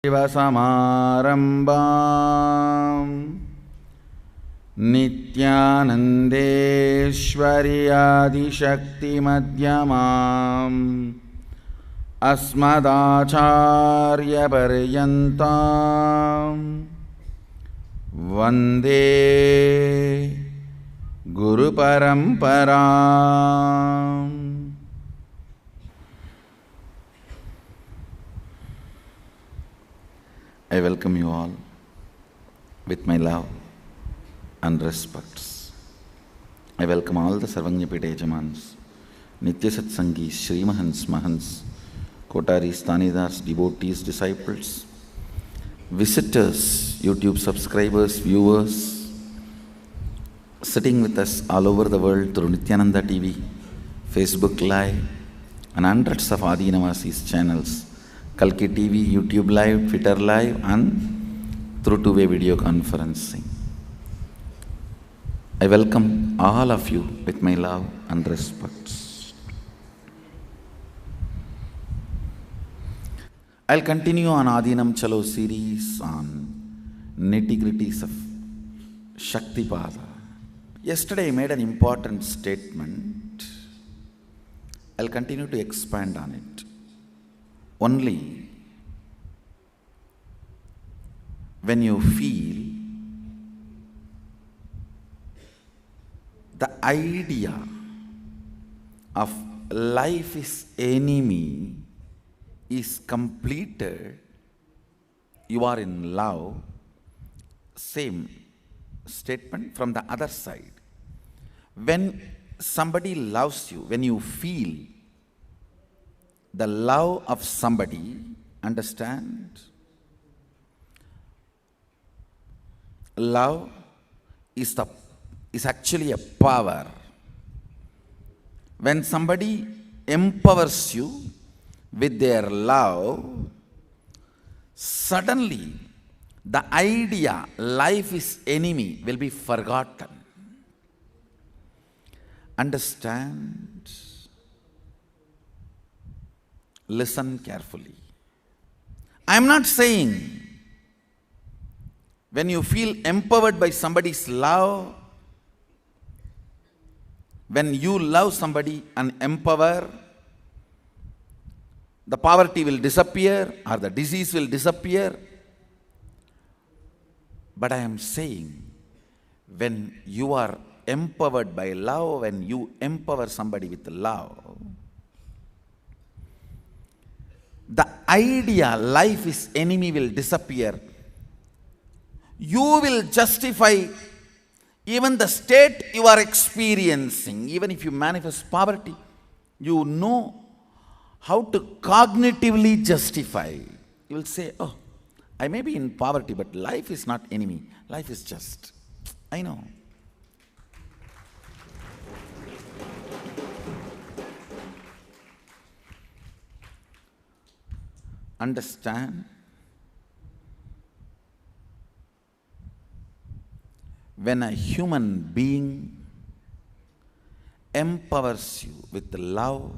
सदाशिवसमारम्भाम् नित्यानन्देश्वर्यादिशक्तिमध्यमाम् अस्मदाचार्यपर्यन्ताम् वन्दे गुरुपरम्पराम्। I welcome you all with my love and respects. I welcome all the Sarvajñapita Yajamans, Nitya Satsangis, Shri Mahants, Mahants, Kotaris, Tanidars, devotees, disciples, visitors, YouTube subscribers, viewers, sitting with us all over the world through Nityananda TV, Facebook Live, and hundreds of Adi Navasis channels, Kalki TV, YouTube Live, Twitter Live, and through two-way video conferencing. I welcome all of you with my love and respects. I'll continue on Adinam Chalo series on nitty-gritties of Shaktipada. Yesterday I made an important statement. I'll continue to expand on it. Only when you feel the idea of life is enemy is completed, you are in love. Same statement from the other side. When somebody loves you, when you feel the love of somebody, understand? Love is actually a power. When somebody empowers you with their love, suddenly the idea life is enemy will be forgotten. Understand? Listen carefully. I am not saying when you feel empowered by somebody's love, when you love somebody and empower, the poverty will disappear or the disease will disappear. But I am saying when you are empowered by love, when you empower somebody with love, the idea life is enemy will disappear. You will justify even the state you are experiencing. Even if you manifest poverty, you know how to cognitively justify. You will say, oh, I may be in poverty, but life is not enemy. Life is just. I know. Understand? When a human being empowers you with love,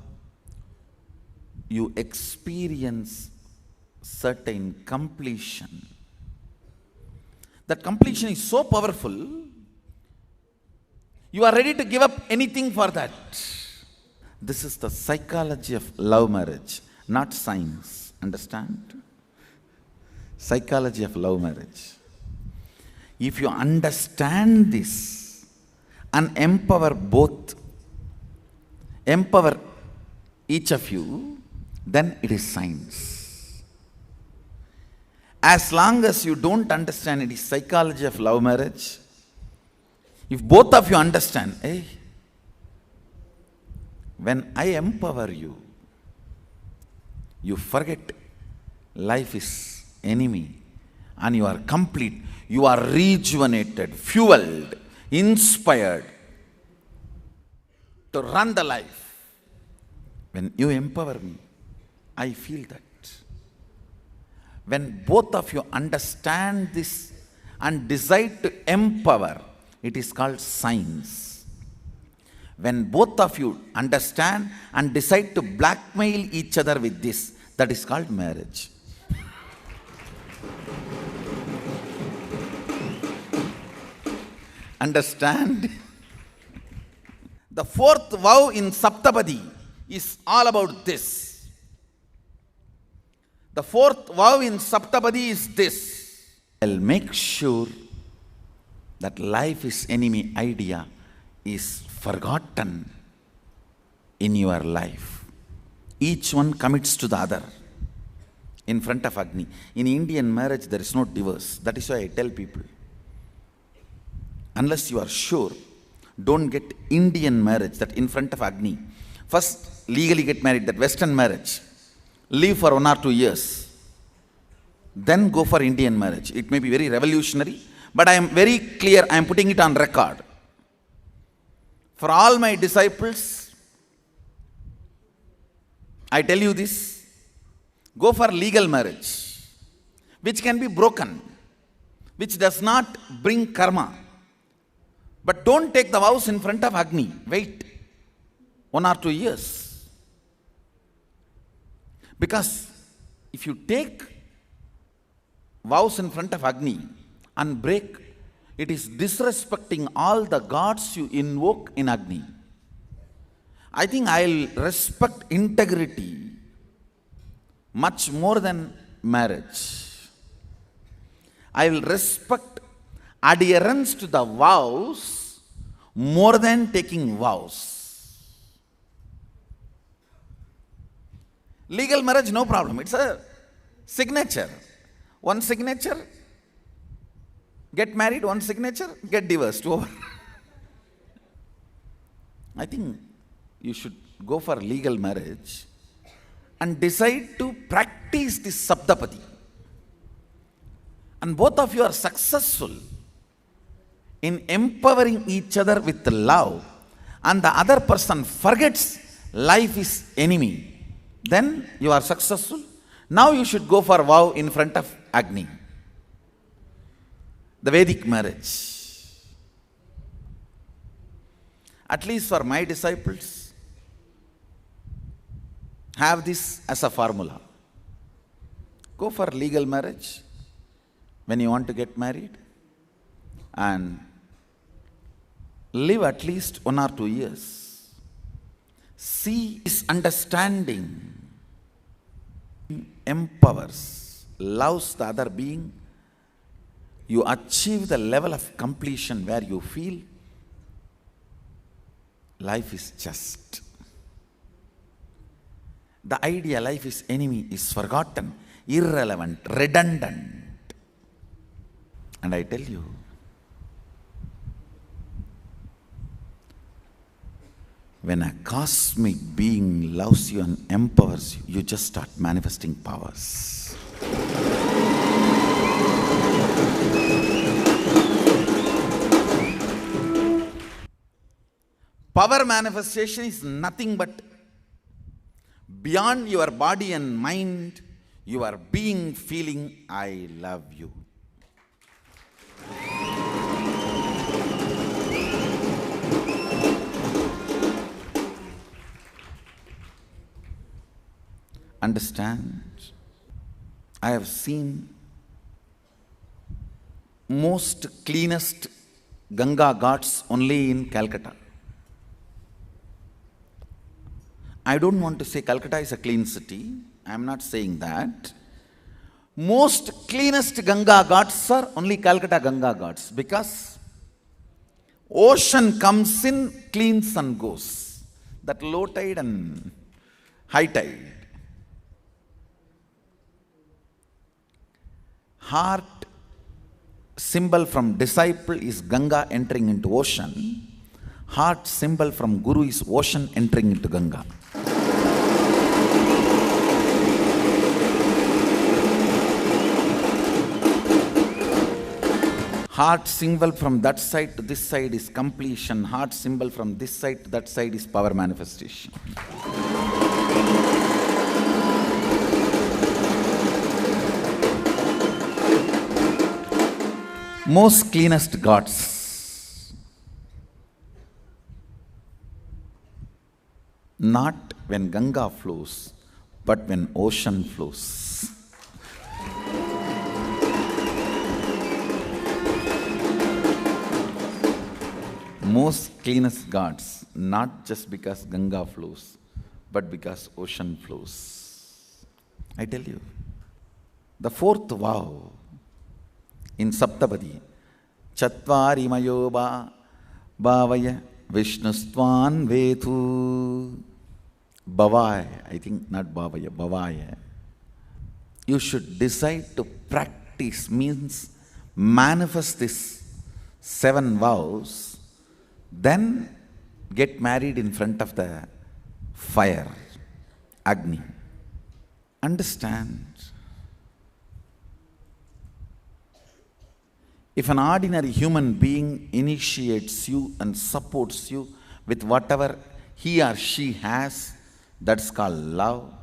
you experience certain completion. That completion is so powerful, you are ready to give up anything for that. This is the psychology of love marriage, not science. Understand? Psychology of love marriage. If you understand this and empower each of you, then it is science. As long as you don't understand it is psychology of love marriage, if both of you understand, hey, when I empower you, you forget life is enemy and you are complete. You are rejuvenated, fueled, inspired to run the life. When you empower me, I feel that. When both of you understand this and decide to empower, it is called science. When both of you understand and decide to blackmail each other with this, that is called marriage. Understand? The fourth vow in Saptapadi is all about this. The fourth vow in Saptapadi is this. I'll make sure that life is enemy idea is forgotten in your life. Each one commits to the other in front of Agni. In Indian marriage, there is no divorce. That is why I tell people, unless you are sure, don't get Indian marriage, that in front of Agni. First, legally get married, that Western marriage. Live for 1 or 2 years. Then go for Indian marriage. It may be very revolutionary, but I am very clear, I am putting it on record. For all my disciples, I tell you this, go for legal marriage, which can be broken, which does not bring karma. But don't take the vows in front of Agni. Wait 1 or 2 years. Because if you take vows in front of Agni and break, it is disrespecting all the gods you invoke in Agni. I think I'll respect integrity much more than marriage. I will respect adherence to the vows more than taking vows. Legal marriage, no problem. It's a signature. One signature, get married. One signature, get divorced. Over. I think you should go for legal marriage and decide to practice this Saptapadi. And both of you are successful in empowering each other with love, and the other person forgets life is enemy, then you are successful. Now you should go for vow in front of Agni. The Vedic marriage. At least for my disciples, have this as a formula. Go for legal marriage when you want to get married, and live at least 1 or 2 years. See is understanding, empowers, loves the other being. You achieve the level of completion where you feel life is just. The idea life is enemy is forgotten, irrelevant, redundant. And I tell you, when a cosmic being loves you and empowers you, you just start manifesting powers. Power manifestation is nothing but beyond your body and mind, your being feeling, I love you. Understand? I have seen most cleanest Ganga ghats only in Calcutta. I don't want to say Calcutta is a clean city. I am not saying that. Most cleanest Ganga ghats are only Calcutta Ganga ghats, because ocean comes in, cleans and goes. That low tide and high tide. Heart symbol from disciple is Ganga entering into ocean. Heart symbol from Guru is ocean entering into Ganga. Heart symbol from that side to this side is completion. Heart symbol from this side to that side is power manifestation. Most cleanest gods. Not when Ganga flows, but when ocean flows. most cleanest gods, not just because Ganga flows, but because ocean flows. I tell you, the fourth vow in Saptapadi, Chatvari Mayoba Bhavaya Vishnustvan Vetu. Bhavaya, I think not Bhavaya, Bhavaya. You should decide to practice, means manifest this 7 vows, then get married in front of the fire, Agni. Understand? If an ordinary human being initiates you and supports you with whatever he or she has, that's called love.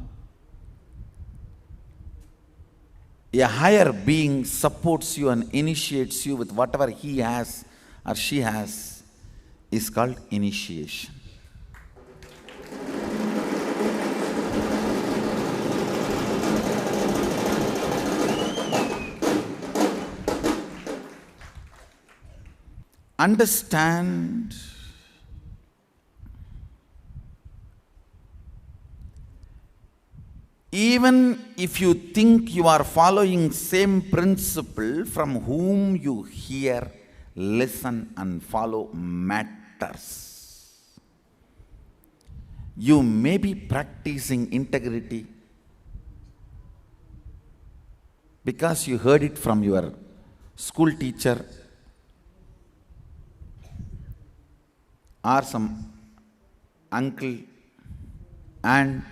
A higher being supports you and initiates you with whatever he has or she has is called initiation. Understand, even if you think you are following same principle, from whom you hear, listen and follow matters. You may be practicing integrity because you heard it from your school teacher or some uncle, aunt.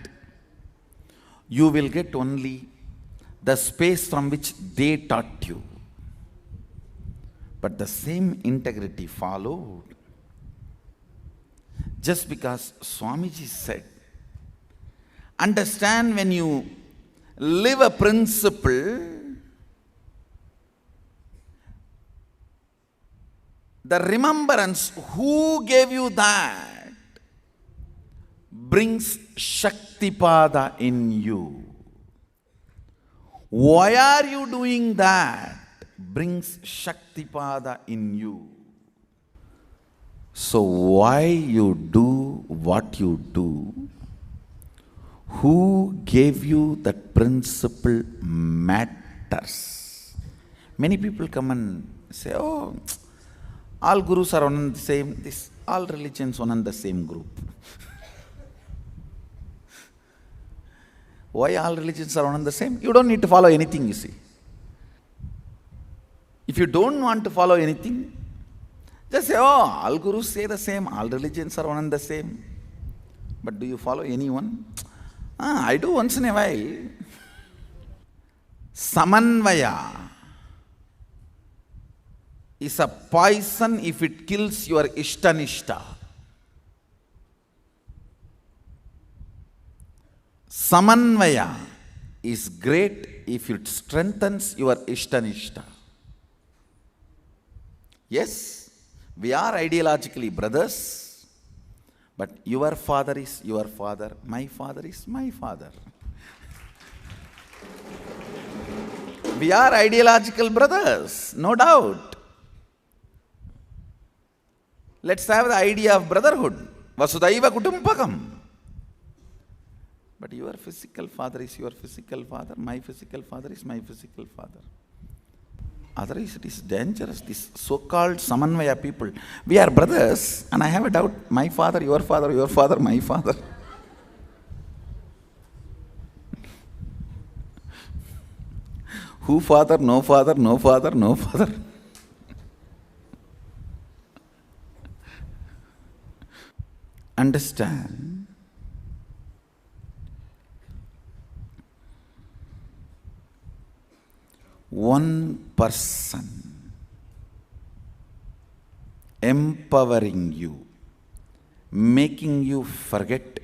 You will get only the space from which they taught you. But the same integrity followed. Just because Swamiji said, understand, when you live a principle, the remembrance who gave you that brings Shaktipada in you. Why are you doing that? Brings Shaktipada in you. So why you do what you do? Who gave you that principle matters. Many people come and say, oh, all gurus are one and the same, all religions one and the same group. Why all religions are one and the same? You don't need to follow anything, you see. If you don't want to follow anything, just say, oh, all gurus say the same, all religions are one and the same. But do you follow anyone? I do once in a while. Samanvaya is a poison if it kills your Ishtanishta. Samanvaya is great if it strengthens your Ishtanishta. Yes, we are ideologically brothers, but your father is your father, my father is my father. We are ideological brothers, no doubt. Let's have the idea of brotherhood. Vasudhaiva Kutumbakam. But your physical father is your physical father, my physical father is my physical father. Otherwise it is dangerous, these so-called Samanvaya people. We are brothers, and I have a doubt, my father, your father, my father. Who father, no father, no father, no father. Understand? One person empowering you, making you forget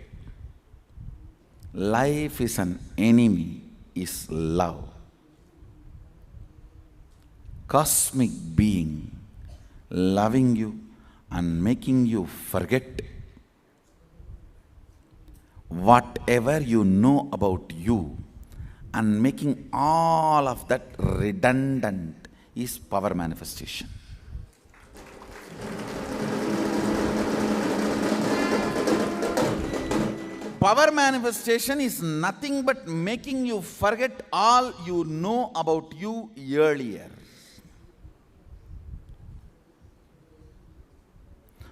life is an enemy, is love. Cosmic being loving you and making you forget whatever you know about you, and making all of that redundant is power manifestation. power manifestation is nothing but making you forget all you know about you earlier.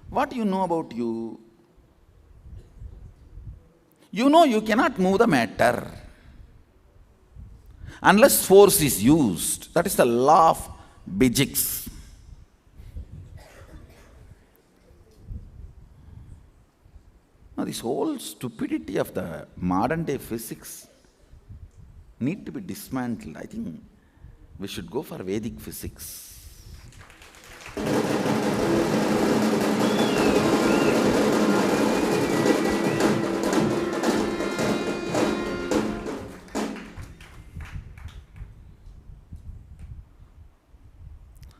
What you know about you? You know you cannot move the matter unless force is used. That is the law of physics. Now, this whole stupidity of the modern day physics need to be dismantled. I think we should go for Vedic physics.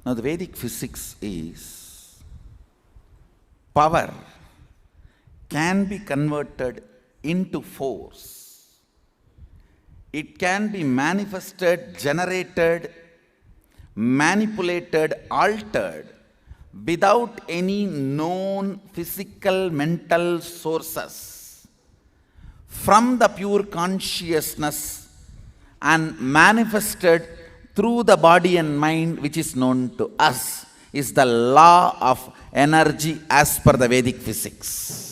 Now, the Vedic physics is power can be converted into force. It can be manifested, generated, manipulated, altered without any known physical mental sources from the pure consciousness and manifested through the body and mind, which is known to us, is the law of energy as per the Vedic physics.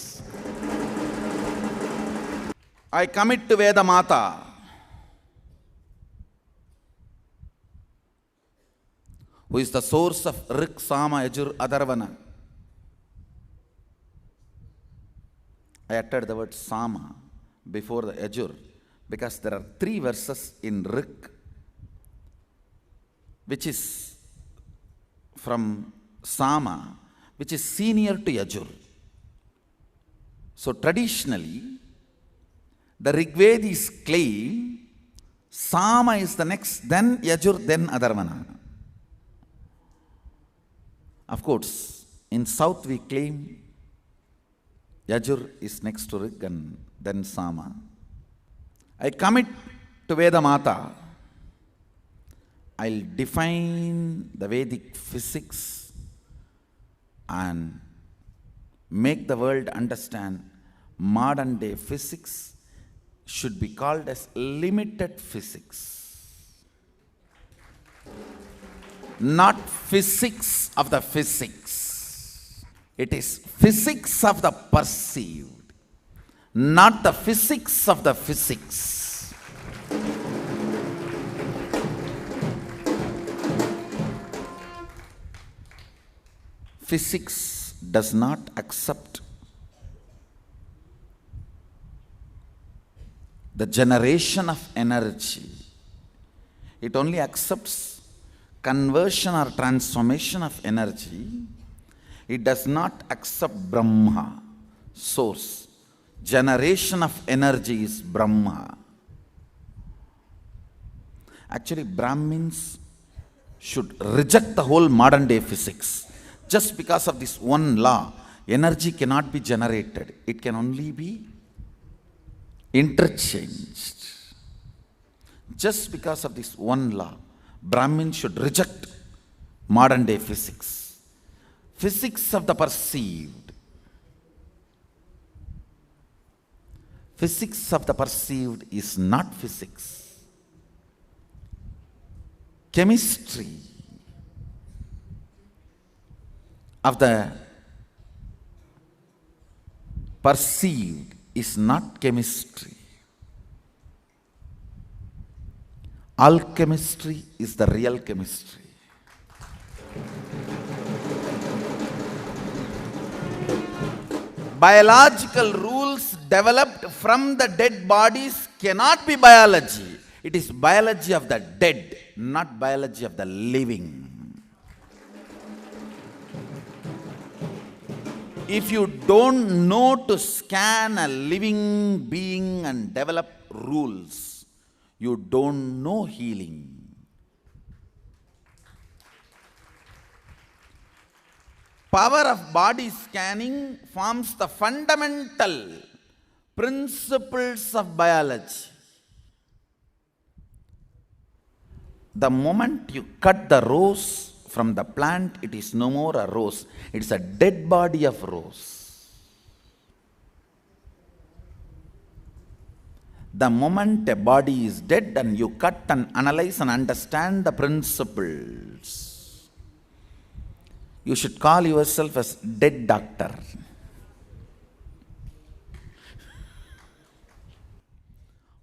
I commit to Veda Mata, who is the source of Rik, Sama, Yajur, Atharvana. I uttered the word Sama before the Yajur because there are 3 verses in Rik which is from Sama, which is senior to Yajur. So traditionally, the Rigvedis claim Sama is the next, then Yajur, then Atharvana. Of course, in South we claim Yajur is next to Rig and then Sama. I commit to Veda Mata. I'll define the Vedic physics and make the world understand modern day physics should be called as limited physics. Not physics of the physics. It is physics of the perceived, not the physics of the physics. Physics does not accept the generation of energy. It only accepts conversion or transformation of energy. It does not accept Brahma, source. Generation of energy is Brahma. Actually, Brahmins should reject the whole modern day physics. Just because of this one law, energy cannot be generated. It can only be interchanged. Just because of this one law, Brahmins should reject modern day physics. Physics of the perceived. Physics of the perceived is not physics. Chemistry of the perceived is not chemistry. Alchemistry is the real chemistry. Biological rules developed from the dead bodies cannot be biology. It is biology of the dead, not biology of the living. If you don't know to scan a living being and develop rules, you don't know healing. Power of body scanning forms the fundamental principles of biology. The moment you cut the rose from the plant, it is no more a rose. It is a dead body of rose. The moment a body is dead and you cut and analyze and understand the principles, you should call yourself as dead doctor.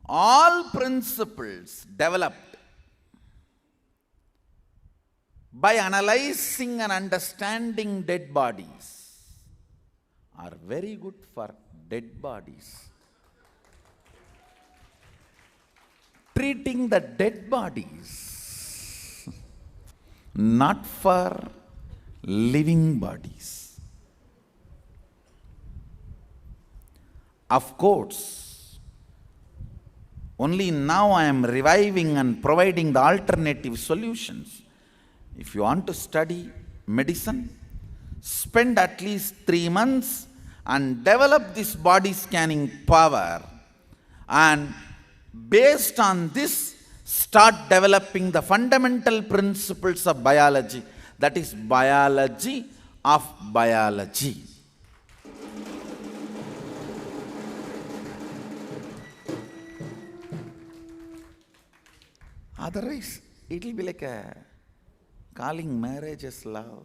All principles developed by analyzing and understanding dead bodies are very good for dead bodies. Treating the dead bodies, not for living bodies. Of course, only now I am reviving and providing the alternative solutions. If you want to study medicine, spend at least 3 months and develop this body scanning power, and based on this, start developing the fundamental principles of biology, that is biology of biology. Otherwise, it will be like calling marriage as love.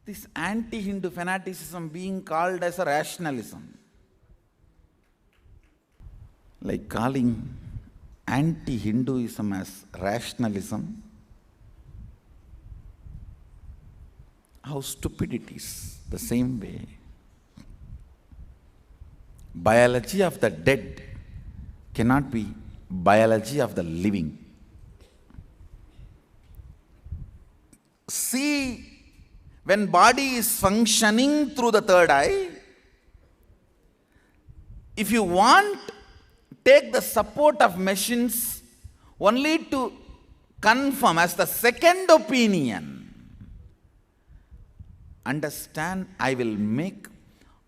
This anti-Hindu fanaticism being called as a rationalism. Like calling anti-Hinduism as rationalism, how stupid it is. The same way, biology of the dead cannot be biology of the living. See, when body is functioning through the third eye, if you want, take the support of machines only to confirm as the second opinion. Understand, I will make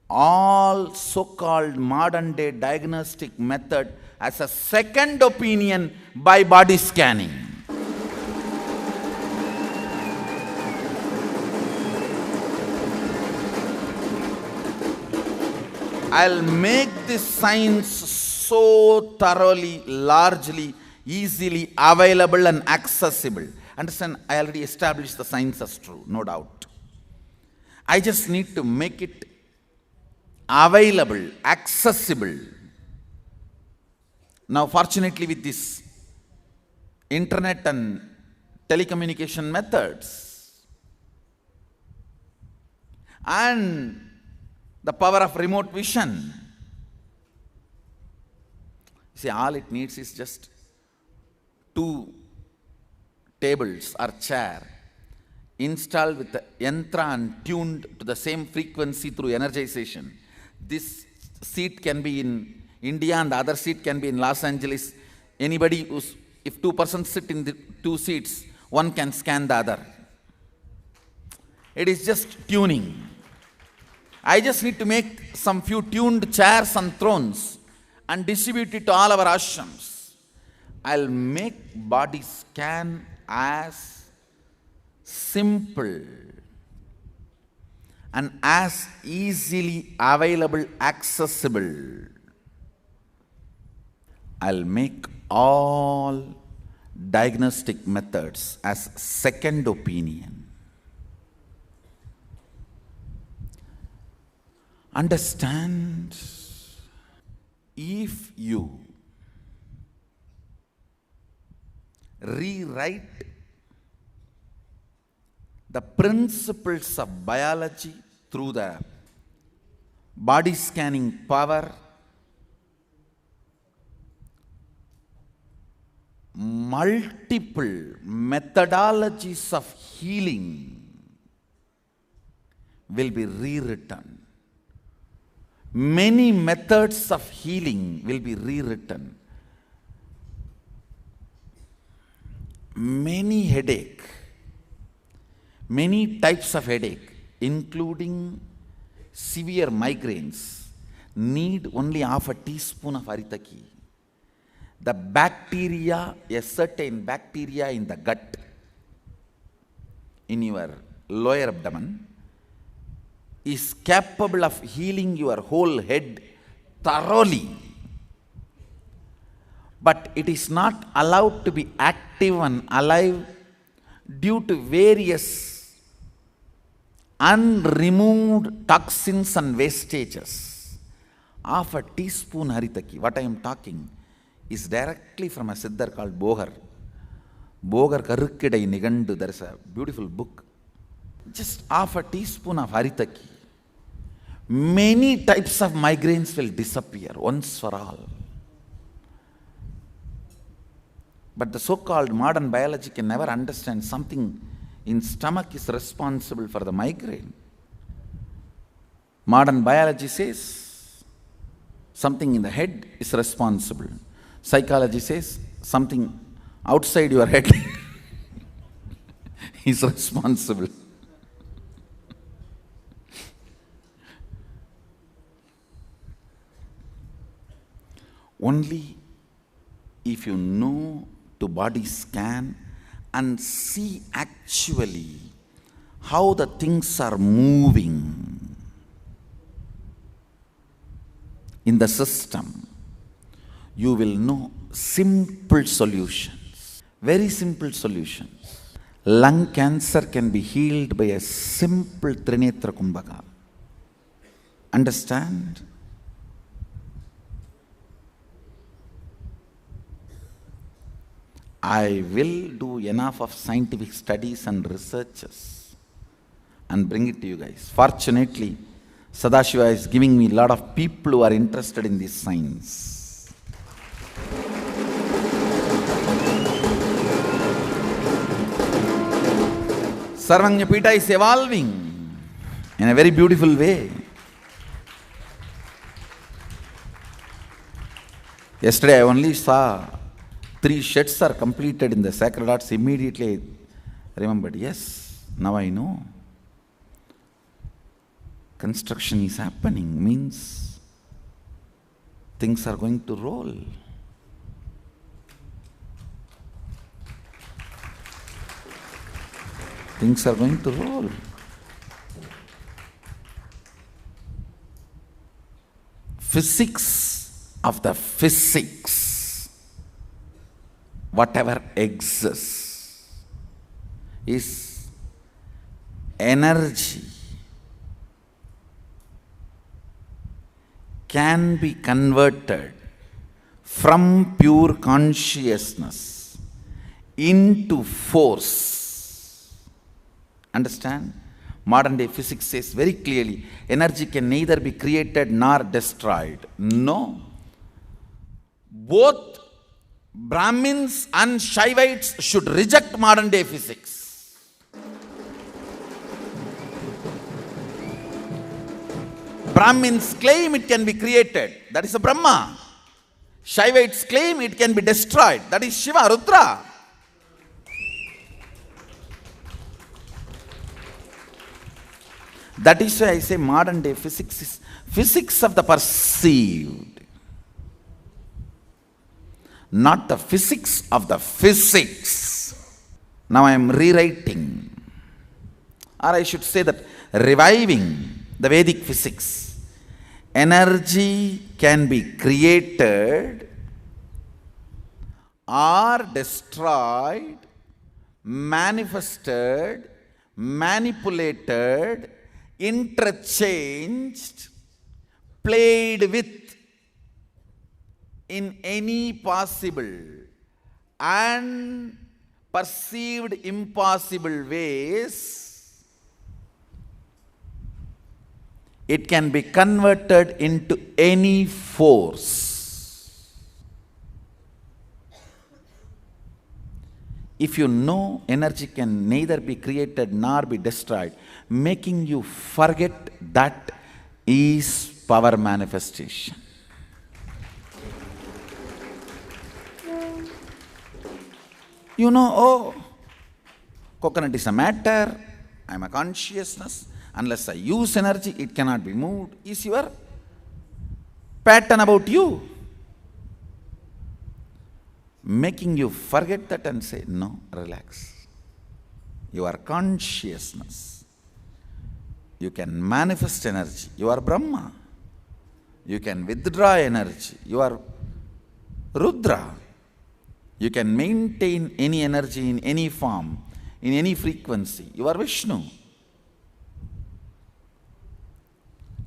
all so-called modern day diagnostic method as a second opinion by body scanning. I'll make this science so thoroughly, largely, easily available and accessible. Understand, I already established the science as true, no doubt. I just need to make it available, accessible. Now, fortunately, with this internet and telecommunication methods and the power of remote vision, see, all it needs is just 2 tables or chair installed with the yantra and tuned to the same frequency through energization. This seat can be in India and the other seat can be in Los Angeles. Anybody who's, if 2 persons sit in the 2 seats, one can scan the other. It is just tuning. I just need to make some few tuned chairs and thrones and distribute it to all our ashrams. I'll make body scan as simple and as easily available, accessible. I'll make all diagnostic methods as second opinion. Understand, if you rewrite the principles of biology through the body scanning power, multiple methodologies of healing will be rewritten. Many methods of healing will be rewritten. Many headache, many types of headache, including severe migraines, need only half a teaspoon of Haritaki. The bacteria, a certain bacteria in the gut, in your lower abdomen, is capable of healing your whole head thoroughly. But it is not allowed to be active and alive due to various unremoved toxins and wastages. Half a teaspoon Haritaki, what I am talking, is directly from a Siddhar called Bogar. Bogar Karukkidai Nigandu, there is a beautiful book. Just half a teaspoon of Haritaki. Many types of migraines will disappear once for all. But the so-called modern biology can never understand something in stomach is responsible for the migraine. Modern biology says something in the head is responsible. Psychology says something outside your head is responsible. Only if you know to body scan and see actually how the things are moving in the system, you will know simple solutions, very simple solutions. Lung cancer can be healed by a simple Trinetra Kumbhaka. Understand? I will do enough of scientific studies and researches and bring it to you guys. Fortunately, Sadashiva is giving me a lot of people who are interested in this science. Sarvanyapita is evolving in a very beautiful way. Yesterday I only saw 3 sheds are completed in the Sacred Arts. Immediately I remembered, yes, now I know. Construction is happening, means things are going to roll. Things are going to roll. Physics of the physics, whatever exists, is energy can be converted from pure consciousness into force. Understand? Modern day physics says very clearly, energy can neither be created nor destroyed. No. Both Brahmins and Shaivites should reject modern day physics. Brahmins claim it can be created, that is a Brahma. Shaivites claim it can be destroyed, that is Shiva, Rudra. That is why I say modern day physics is physics of the perceived, not the physics of the physics. Now I am rewriting, or I should say that reviving the Vedic physics. Energy can be created or destroyed, manifested, manipulated, interchanged, played with in any possible and perceived impossible ways. It can be converted into any force. If you know energy can neither be created nor be destroyed, making you forget that is power manifestation. You know, oh, coconut is a matter, I am a consciousness, unless I use energy, it cannot be moved, is your pattern about you, making you forget that and say, no, relax. Your consciousness, you can manifest energy. You are Brahma. You can withdraw energy. You are Rudra. You can maintain any energy in any form, in any frequency. You are Vishnu.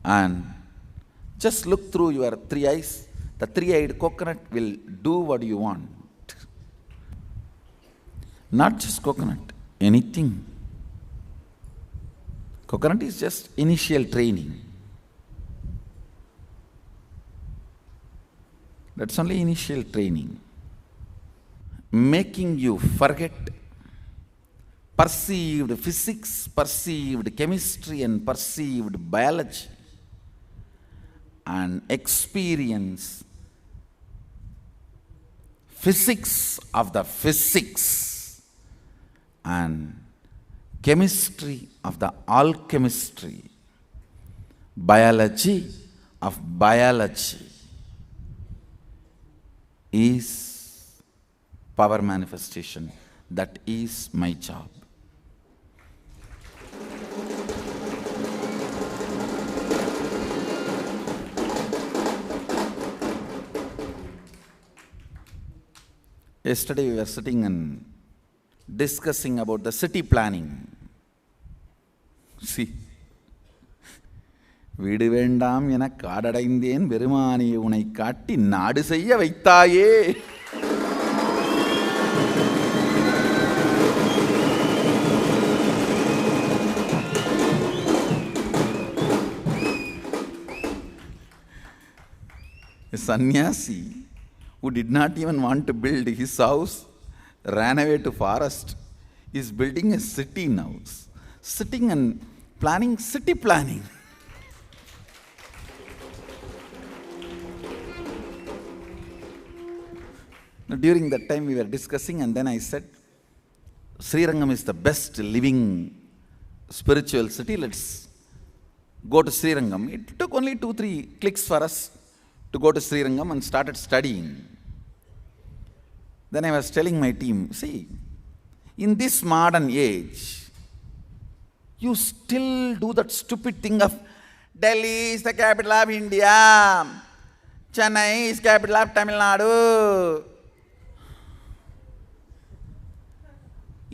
And just look through your three eyes. The three-eyed coconut will do what you want. Not just coconut, anything. Coconut is just initial training. That's only initial training. Making you forget perceived physics, perceived chemistry, and perceived biology, and experience physics of the physics and chemistry of the alchemistry, biology of biology is power manifestation. That is my job. Yesterday we were sitting and discussing about the city planning. See, வீடு வேண்டாம் என காடடைந்தேன் பெருமானே உனை காட்டி நாடு செய்ய வைத்தாயே. A sannyasi who did not even want to build his house ran away to forest, is building a city now, sitting and planning city planning. Now, during that time we were discussing, and then I said, Srirangam is the best living spiritual city. Let's go to Srirangam. It took only 2-3 clicks for us to go to Srirangam and started studying. Then I was telling my team, see, in this modern age, you still do that stupid thing of Delhi is the capital of India, Chennai is capital of Tamil Nadu.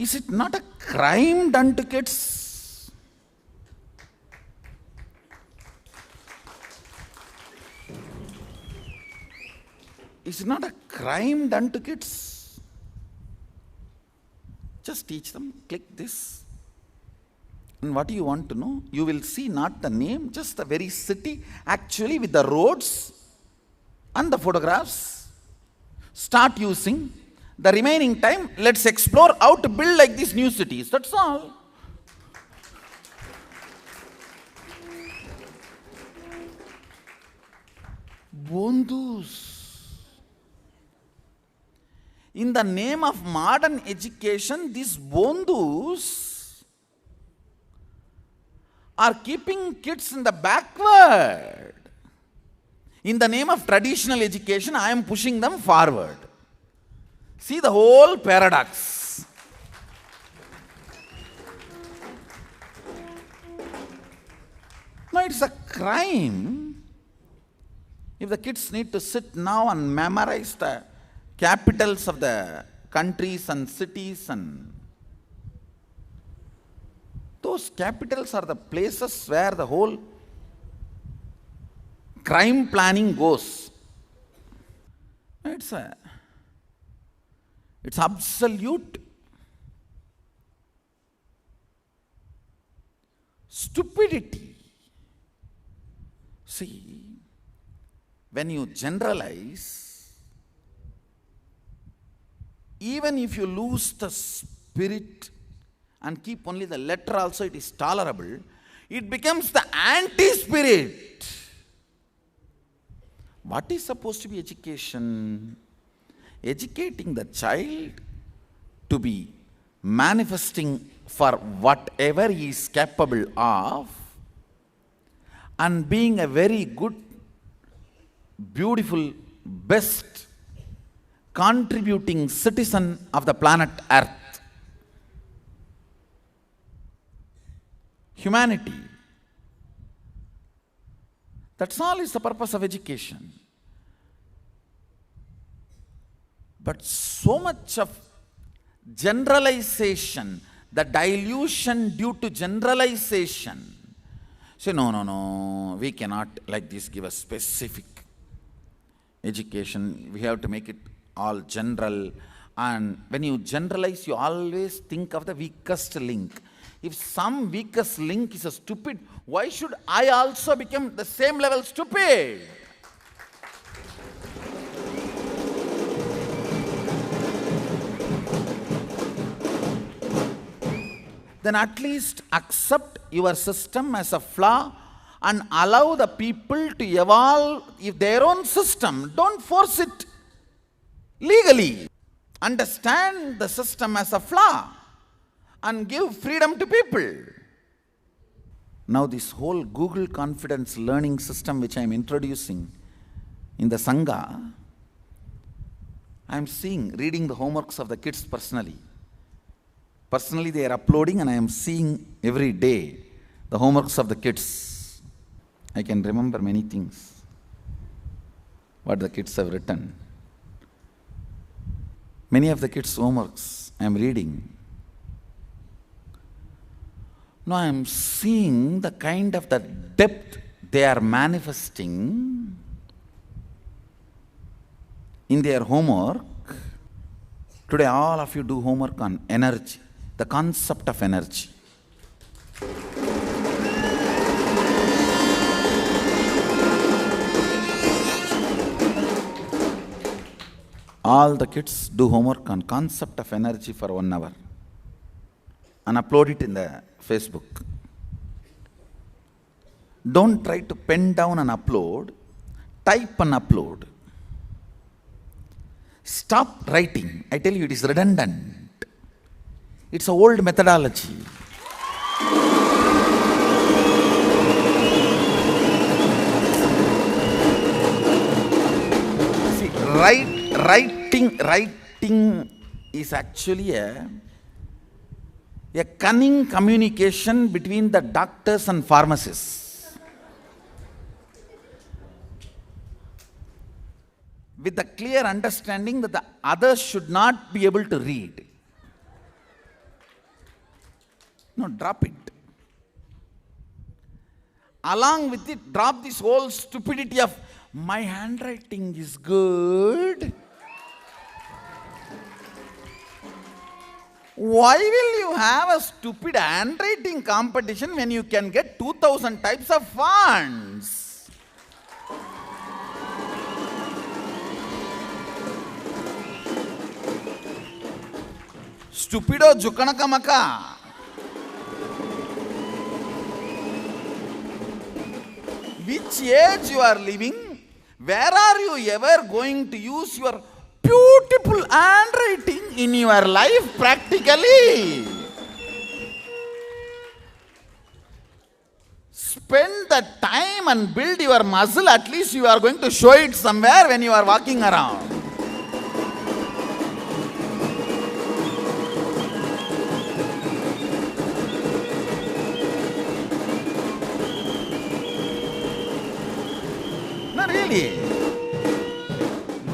Is it not a crime done to kids? Is it not a crime done to kids? Just teach them, click this. And what do you want to know? You will see not the name, just the very city, actually with the roads and the photographs. Start using. The remaining time, let's explore how to build like these new cities. That's all. Bondhus. In the name of modern education, these bondhus are keeping kids in the backward. In the name of traditional education, I am pushing them forward. See the whole paradox. No, it's a crime if the kids need to sit now and memorize the capitals of the countries and cities, and those capitals are the places where the whole crime planning goes. It's absolute stupidity. See, when you generalize, even if you lose the spirit and keep only the letter also, it is tolerable. It becomes the anti-spirit. What is supposed to be education? Educating the child to be manifesting for whatever he is capable of, and being a very good beautiful, best contributing citizen of the planet Earth. Humanity. That's all is the purpose of education. But so much of generalization, the dilution due to generalization. Say, no, we cannot like this give a specific education. We have to make it all general. And when you generalize, you always think of the weakest link. If some weakest link is a stupid, why should I also become the same level stupid? Then at least accept your system as a flaw and allow the people to evolve their own system. Don't force it legally. Understand the system as a flaw and give freedom to people. Now this whole Google Confidence learning system which I am introducing in the Sangha, I am reading the homeworks of the kids personally. Personally they are uploading and I am seeing every day the homeworks of the kids. I can remember many things, what the kids have written. Many of the kids' homeworks I am reading. Now I am seeing the kind of the depth they are manifesting in their homework. Today all of you do homework on energy, the concept of energy. All the kids do homework on concept of energy for 1 hour and upload it in the Facebook. Don't try to pen down and upload, type and upload. Stop writing. I tell you, it is redundant. It's an old methodology. See, writing is actually a cunning communication between the doctors and pharmacists. With the clear understanding that the others should not be able to read. No, drop it. Along with it, drop this whole stupidity of my handwriting is good. Why will you have a stupid handwriting competition when you can get 2000 types of fonts? Stupido jukanakamaka. Which age you are living? Where are you ever going to use your beautiful handwriting in your life practically? Spend the time and build your muscle. At least you are going to show it somewhere when you are walking around. No, really.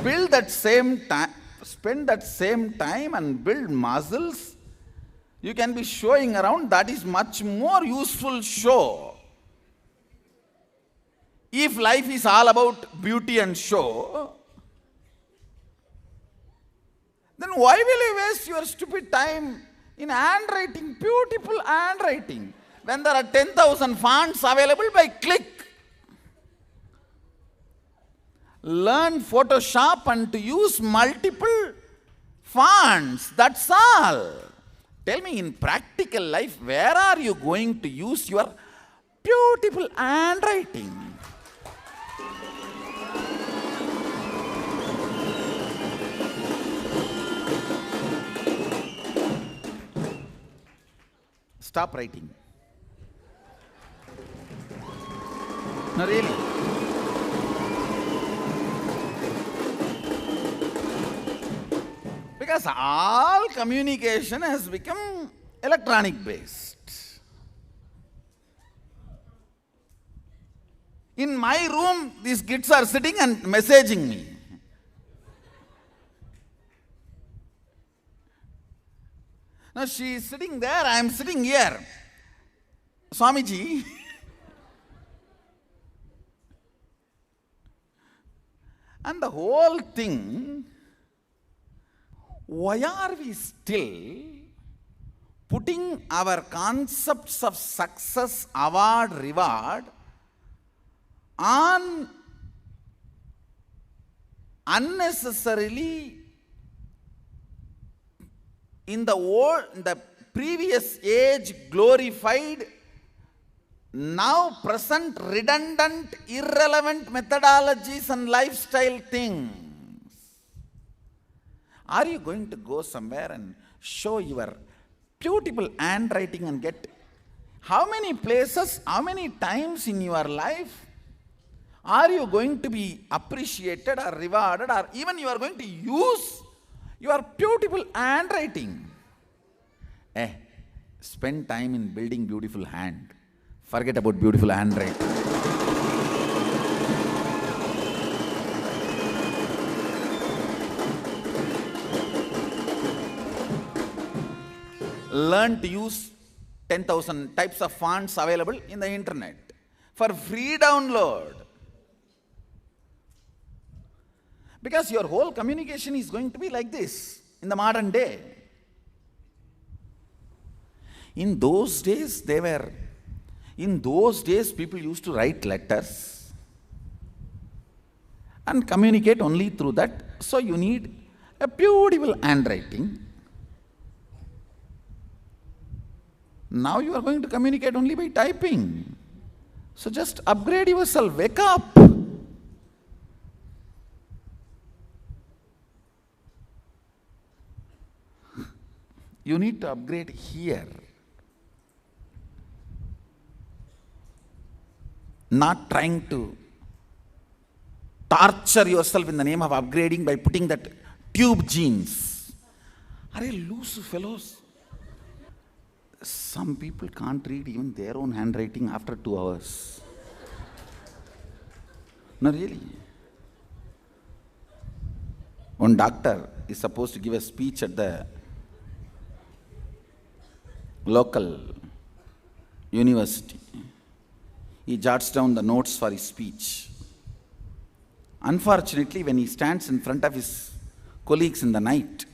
Build that same time, spend that same time and build muscles. You can be showing around. That is much more useful show. If life is all about beauty and show, then why will you waste your stupid time in handwriting, beautiful handwriting, when there are 10,000 fonts available by click? Learn Photoshop and to use multiple fonts. That's all. Tell me, in practical life, where are you going to use your beautiful handwriting? Stop writing. No, really. Because all communication has become electronic based. In my room, these kids are sitting and messaging me. Now she is sitting there, I am sitting here. Swamiji, and the whole thing, why are we still putting our concepts of success, award, reward on unnecessarily in the previous age glorified, now present redundant, irrelevant methodologies and lifestyle things? Are you going to go somewhere and show your beautiful handwriting and get how many places, how many times in your life are you going to be appreciated or rewarded, or even you are going to use your beautiful handwriting? Spend time in building beautiful hand. Forget about beautiful handwriting. Learn to use 10,000 types of fonts available in the internet for free download. Because your whole communication is going to be like this in the modern day. In those days, people used to write letters and communicate only through that. So you need a beautiful handwriting. Now you are going to communicate only by typing. So just upgrade yourself, wake up. You need to upgrade here. Not trying to torture yourself in the name of upgrading by putting that tube jeans. Are you loose fellows? Some people can't read even their own handwriting after 2 hours. No, really. One doctor is supposed to give a speech at the local university. He jots down the notes for his speech. Unfortunately, when he stands in front of his colleagues in the night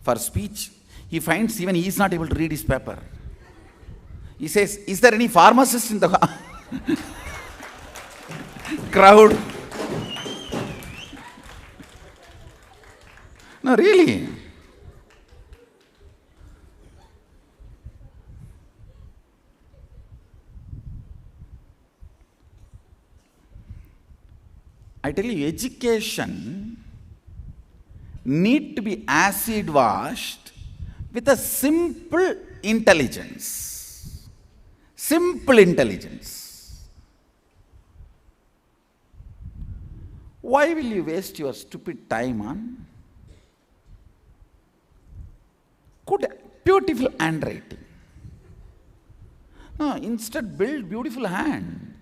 for speech, he finds even he is not able to read his paper. He says, "Is there any pharmacist in the crowd?" No, really. I tell you, education need to be acid washed with a simple intelligence. Simple intelligence. Why will you waste your stupid time on good, beautiful handwriting? No, instead build beautiful hand.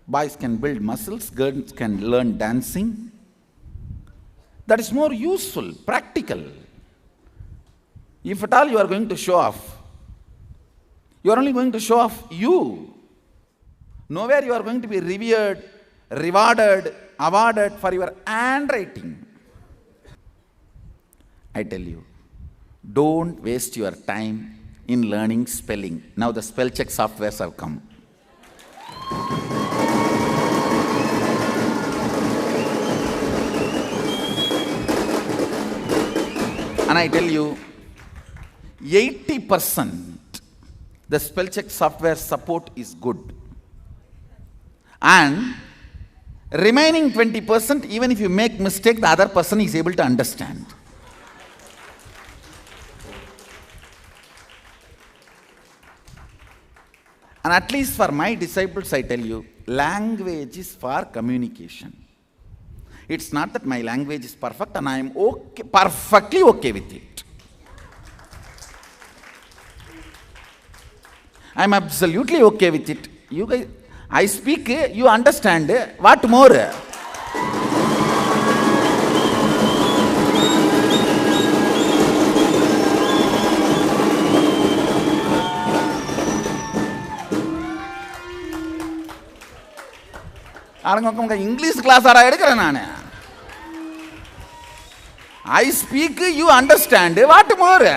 Boys can build muscles, girls can learn dancing. That is more useful, practical. If at all you are going to show off, you are only going to show off you. Nowhere you are going to be revered, rewarded, awarded for your handwriting. I tell you, don't waste your time in learning spelling. Now the spell check softwares have come. And I tell you, 80% the spell check software support is good. And remaining 20%, even if you make mistake, the other person is able to understand. And at least for my disciples, I tell you, language is for communication. It's not that my language is perfect and I am perfectly okay with it. I'm absolutely okay with it. You guys, I speak, you understand. What more? English class ஆரா எடுக்கிறேன் நான். I speak, you understand. What more?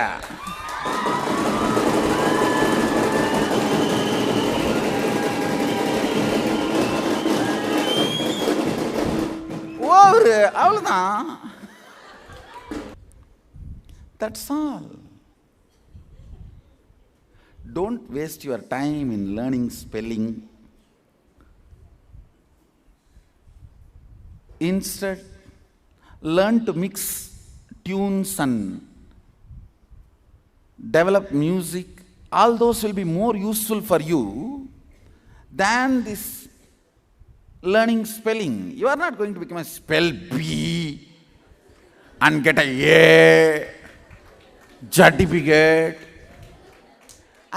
அவ்வளவுதான். That's all. Don't waste your time in learning spelling. Instead, learn to mix tunes and develop music. All those will be more useful for you than this learning spelling. You are not going to become a spell bee and get a A certificate.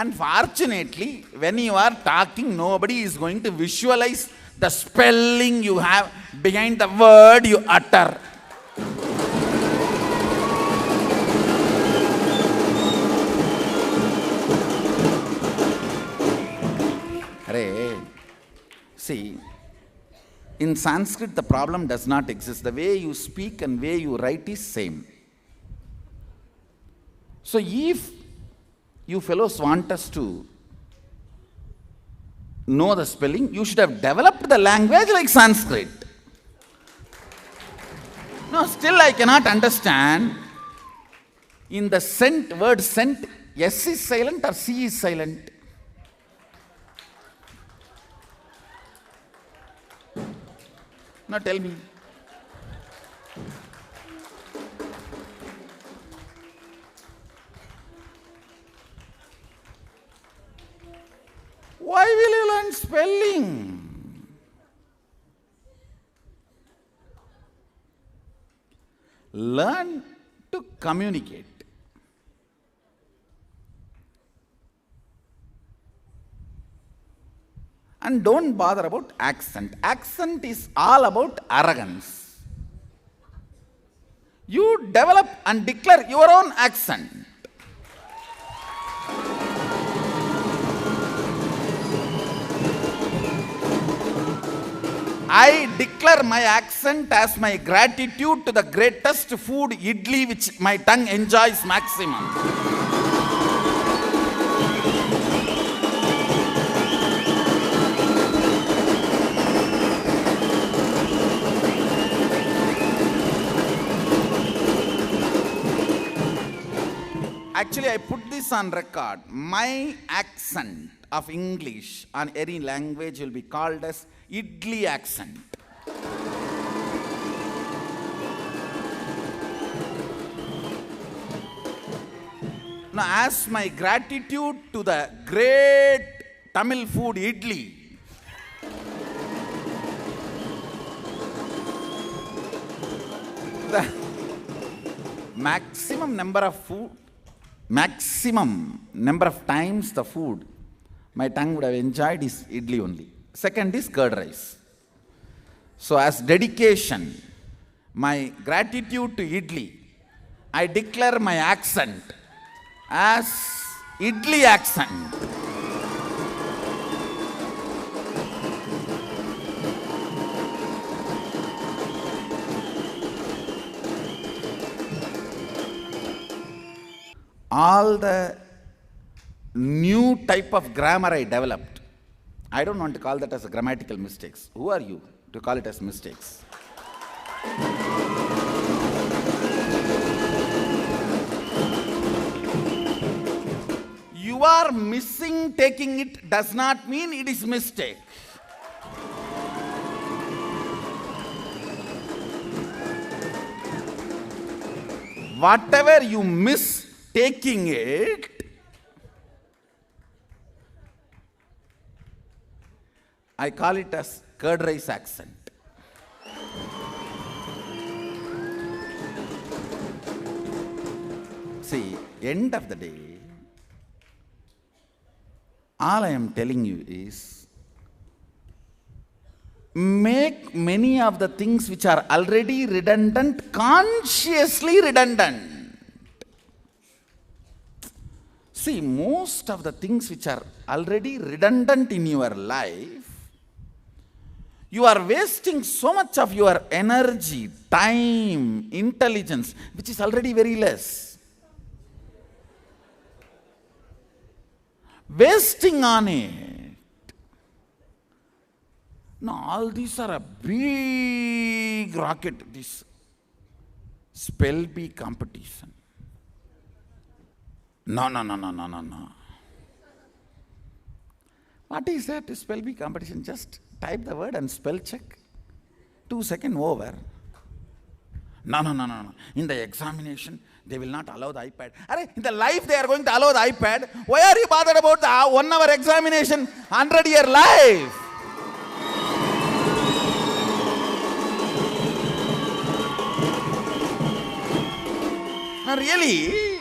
Unfortunately, when you are talking, nobody is going to visualize the spelling you have behind the word you utter. See, in Sanskrit the problem does not exist. The way you speak and way you write is same. So if you fellows want us to know the spelling, you should have developed the language like Sanskrit. No, still I cannot understand. In the sent, word sent, S is silent or C is silent? Now tell me. Why will you learn spelling? Learn to communicate. And don't bother about accent. Accent is all about arrogance. You develop and declare your own accent. I declare my accent as my gratitude to the greatest food, idli, which my tongue enjoys maximum. Actually, I put this on record. My accent of English on any language will be called as idli accent. Now, as my gratitude to the great Tamil food idli, the maximum number of times the food my tongue would have enjoyed is idli only. Second is curd rice. So as dedication, my gratitude to idli, I declare my accent as idli accent. All the new type of grammar I developed, I don't want to call that as a grammatical mistakes. Who are you to call it as mistakes? You are missing taking it does not mean it is mistake. Whatever you miss taking it, I call it as curd rice accent. See, end of the day, All I am telling you is, make many of the things which are already redundant consciously redundant. See, most of the things which are already redundant in your life, you are wasting so much of your energy, time, intelligence, which is already very less. Wasting on it. Now, all these are a big rocket, this spell bee competition. No. What is that spell bee competition? Just type the word and spell check. 2 seconds over. No. In the examination, they will not allow the iPad. In the life, they are going to allow the iPad. Why are you bothered about the 1 hour examination, 100-year life? Now, really,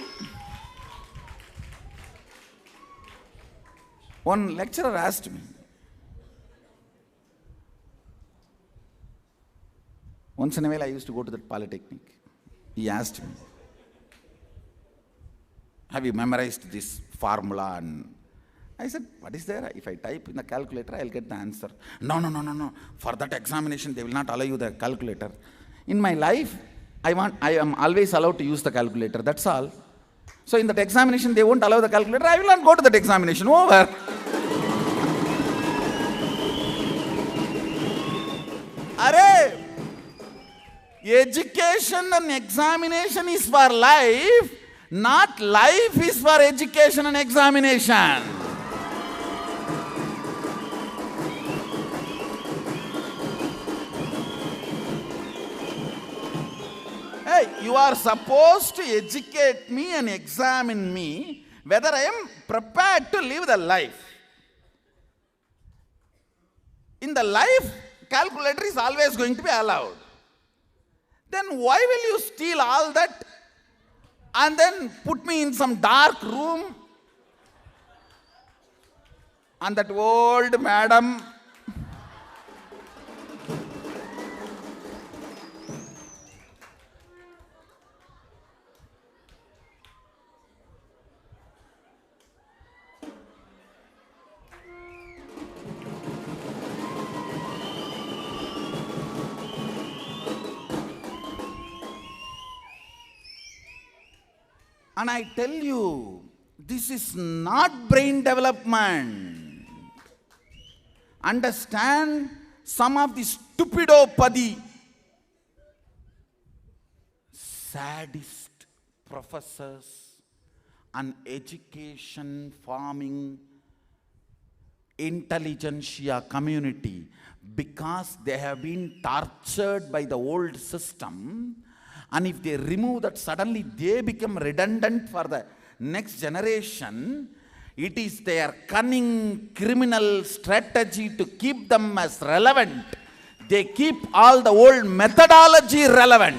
one lecturer asked me, once in a while I used to go to that polytechnic. He asked me, have you memorized this formula? And I said, what is there? If I type in the calculator, I'll get the answer. No. For that examination, they will not allow you the calculator. In my life, I am always allowed to use the calculator. That's all. So in that examination, they won't allow the calculator. I will not go to that examination. Over. Education and examination is for life, not life is for education and examination. Hey, you are supposed to educate me and examine me whether I am prepared to live the life. In the life, calculator is always going to be allowed. Then why will you steal all that and then put me in some dark room and that old madam and I tell you, this is not brain development. Understand some of the stupidopathy, sadist professors and education farming intelligentsia community, because they have been tortured by the old system. And if they remove that, suddenly they become redundant for the next generation. It is their cunning criminal strategy to keep them as relevant. They keep all the old methodology relevant.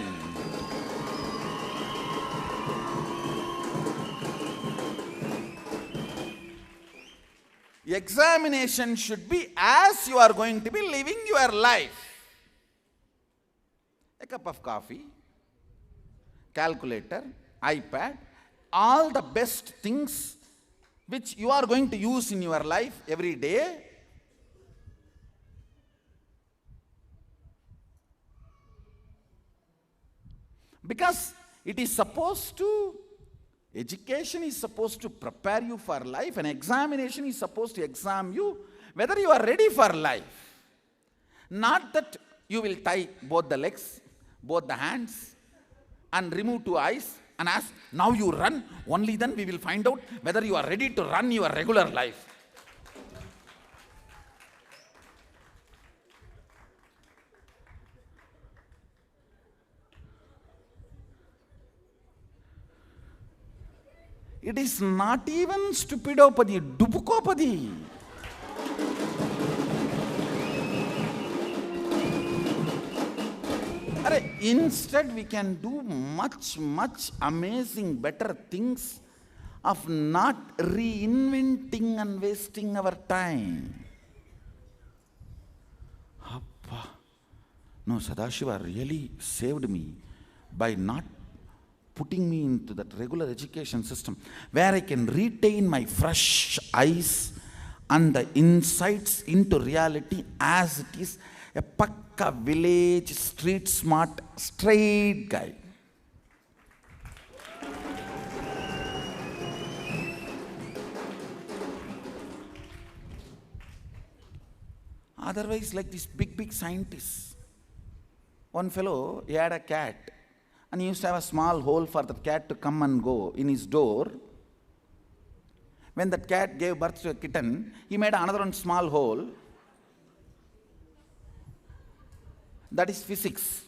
Examination should be as you are going to be living your life. A cup of coffee, calculator, iPad, all the best things which you are going to use in your life every day. Because it is supposed to, education is supposed to prepare you for life, and examination is supposed to examine you whether you are ready for life. Not that you will tie both the legs, both the hands, and remove 2 eyes and ask, now you run, only then we will find out whether you are ready to run your regular life. It is not even stupidopathy, dubukopathy. Instead, we can do much amazing, better things of not reinventing and wasting our time. Appa. No, Sadashiva really saved me by not putting me into that regular education system where I can retain my fresh eyes and the insights into reality as it is, a pakka village, street smart, straight guy. Otherwise, like these big scientists. One fellow, he had a cat, and he used to have a small hole for the cat to come and go in his door. When that cat gave birth to a kitten, he made another one small hole. That is physics.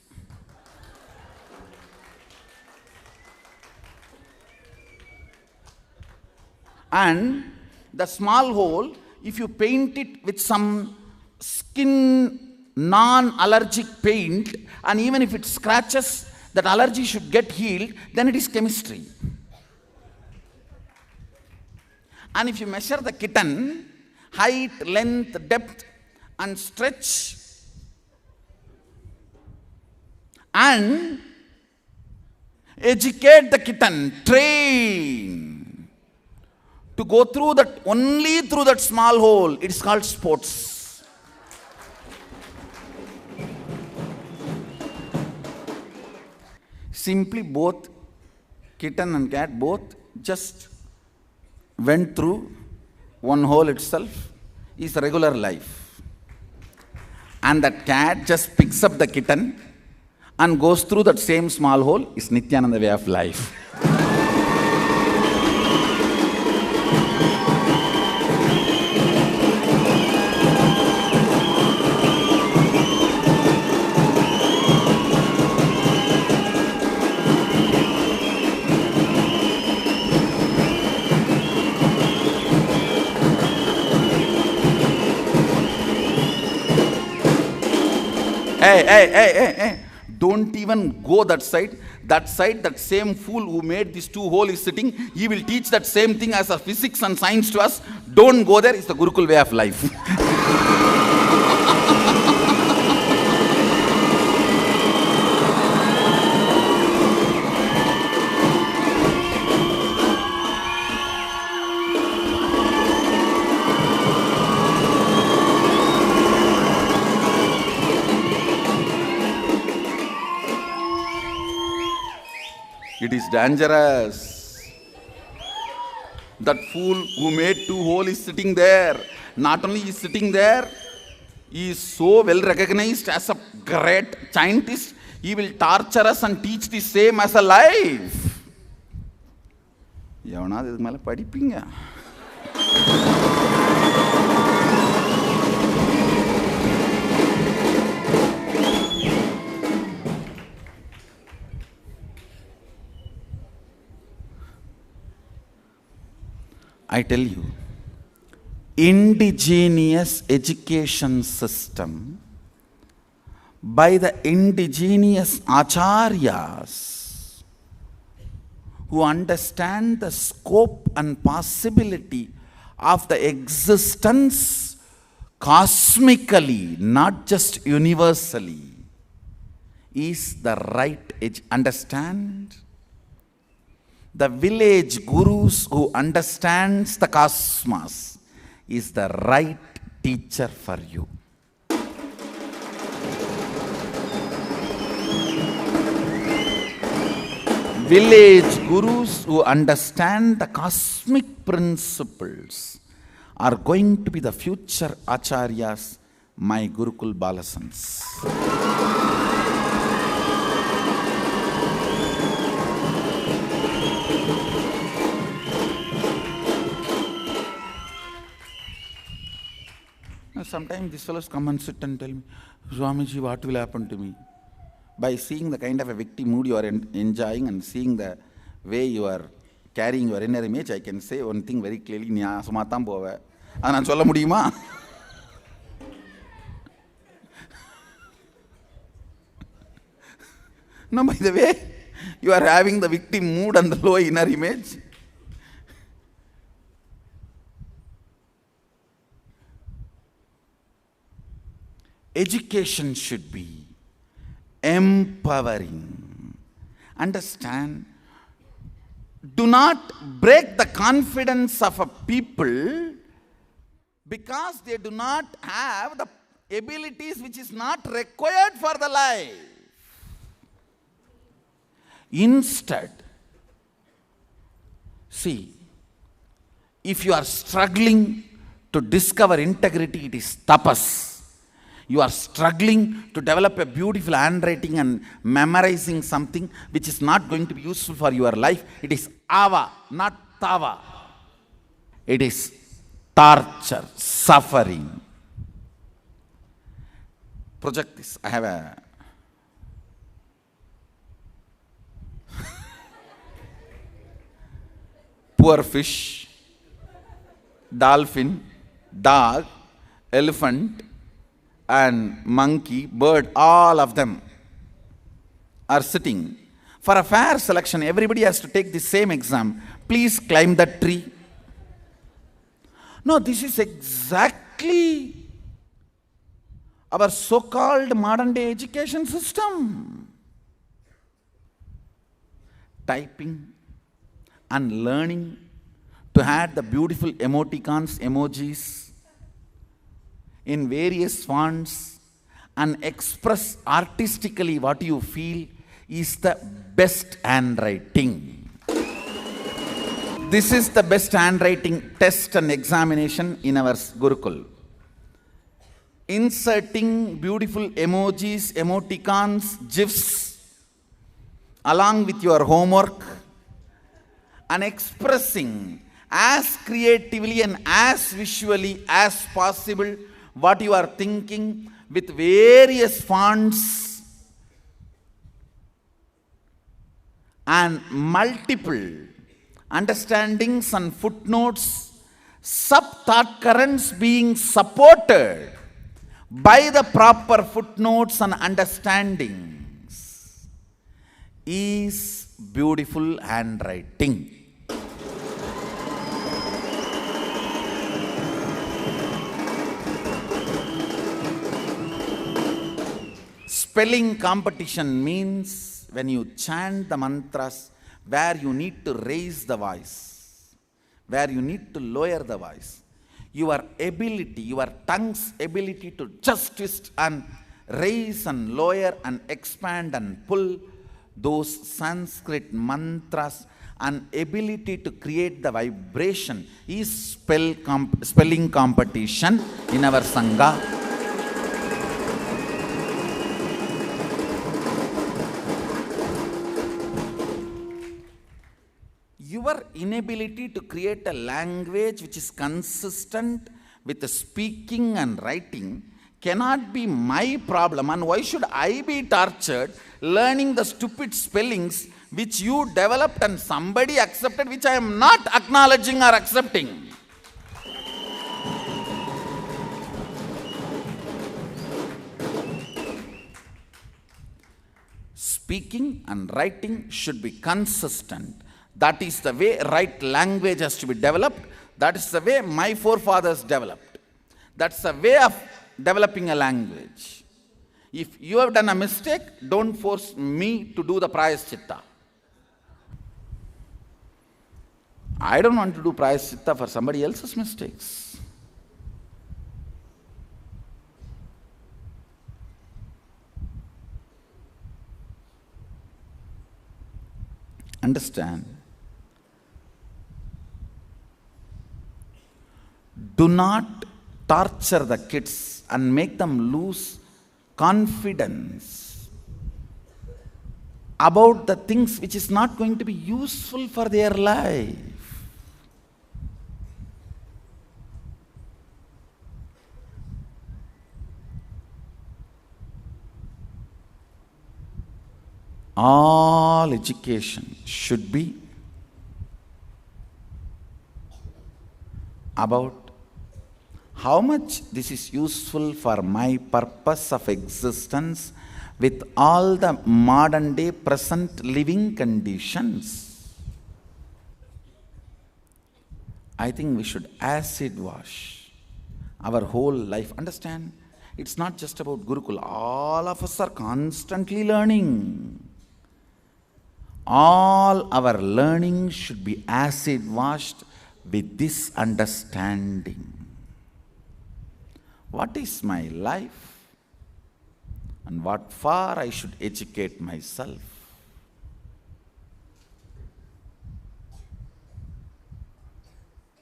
And the small hole, if you paint it with some skin non-allergic paint, and even if it scratches, that allergy should get healed, then it is chemistry. And if you measure the kitten, height, length, depth, and stretch, and educate the kitten, train to go through that, only through that small hole, it is called sports. Simply both kitten and cat both just went through one hole itself is regular life. And that cat just picks up the kitten and goes through that same small hole is Nityananda way of life. Hey. Don't even go that side. That side, that same fool who made these two holes is sitting. He will teach that same thing as a physics and science to us. Don't go there. It's the Gurukul way of life. It is dangerous. That fool who made two holes is sitting there. Not only is sitting there, he is so well recognized as a great scientist, he will torture us and teach the same as a life. எவனாவது இதுக்கு மேலே படிப்பீங்க. I tell you, indigenous education system by the indigenous acharyas who understand the scope and possibility of the existence cosmically, not just universally, is the right understand. The village gurus who understands the cosmos is the right teacher for you. Village gurus who understand the cosmic principles are going to be the future acharyas, my Gurukul Balasans. Sometimes these fellows come and sit and tell me, Swamiji, what will happen to me? By seeing the kind of a victim mood you are enjoying and seeing the way you are carrying your inner image, I can say one thing very clearly, Nya sumathan pova. Adha nan solla mudiyuma? No, by the way, you are having the victim mood and the low inner image. education should be empowering. Understand? Do not break the confidence of a people because they do not have the abilities which is not required for the life. Instead, see, if you are struggling to discover integrity, it is tapas. You are struggling to develop a beautiful handwriting and memorizing something which is not going to be useful for your life. It is ava, not tava. It is torture, suffering. Project this. I have a poor fish, dolphin, dog, elephant, and monkey, bird, all of them are sitting. For a fair selection, everybody has to take the same exam. Please climb that tree. No, this is exactly our so-called modern day education system. Typing and learning to add the beautiful emoticons, emojis in various fonts and express artistically what you feel is the best handwriting. This is the best handwriting test and examination in our Gurukul. Inserting beautiful emojis, emoticons, GIFs along with your homework and expressing as creatively and as visually as possible what you are thinking with various fonts and multiple understandings and footnotes, sub-thought currents being supported by the proper footnotes and understandings is beautiful handwriting. Spelling competition means when you chant the mantras where you need to raise the voice, where you need to lower the voice. Your ability, your tongue's ability to just twist and raise and lower and expand and pull those Sanskrit mantras and ability to create the vibration is spelling competition in our Sangha. Your inability to create a language which is consistent with the speaking and writing cannot be my problem. And why should I be tortured learning the stupid spellings which you developed and somebody accepted, which I am not acknowledging or accepting? Speaking and writing should be consistent. That is the way right language has to be developed. That is the way my forefathers developed. That's the way of developing a language. If you have done a mistake, don't force me to do the prayaschitta. I don't want to do prayaschitta for somebody else's mistakes. Understand? Do not torture the kids and make them lose confidence about the things which is not going to be useful for their life. All education should be about how much this is useful for my purpose of existence with all the modern day present living conditions. I think we should acid wash our whole life. Understand? It's not just about Gurukul. All of us are constantly learning. All our learning should be acid washed with this understanding. What is my life? And what for I should educate myself?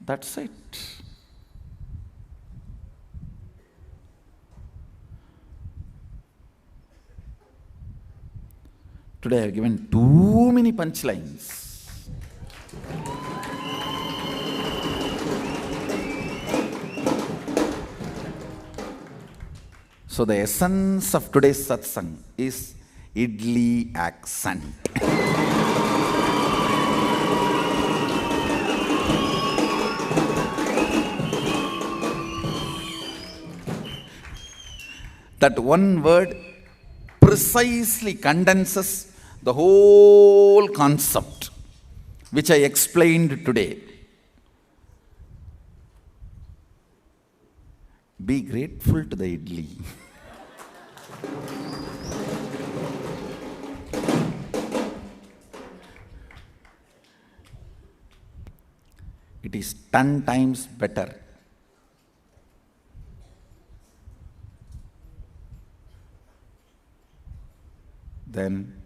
That's it. Today I have given too many punchlines. So the essence of today's satsang is idli accent. That one word precisely condenses the whole concept which I explained today. Be grateful to the idli. It is 10 times better than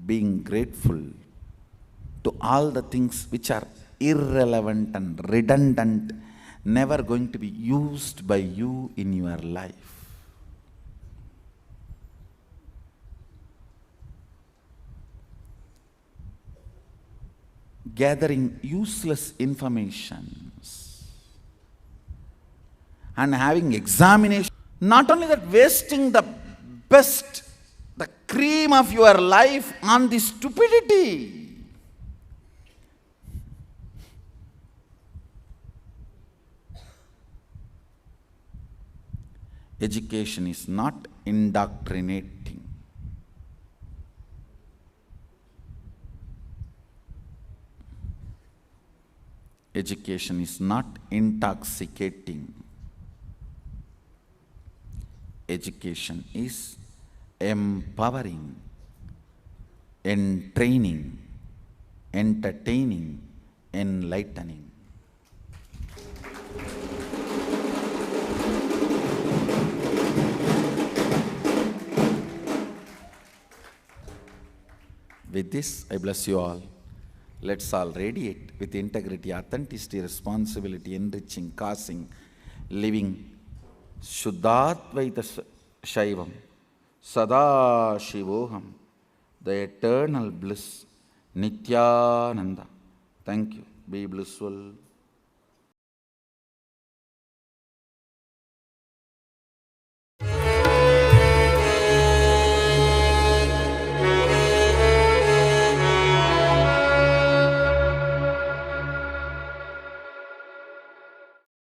being grateful to all the things which are irrelevant and redundant, never going to be used by you in your life. Gathering useless information and having examination, not only that, wasting the best, the cream of your life on the stupidity. Education is not indoctrinating. Education is not intoxicating. Education is empowering, entraining, entertaining, enlightening. With this, I bless you all. Let's all radiate with integrity, authenticity, responsibility, enriching, causing, living Shuddhadvaita Shaivam, Sada Shivoham, the eternal bliss, Nityananda. Thank you. Be blissful.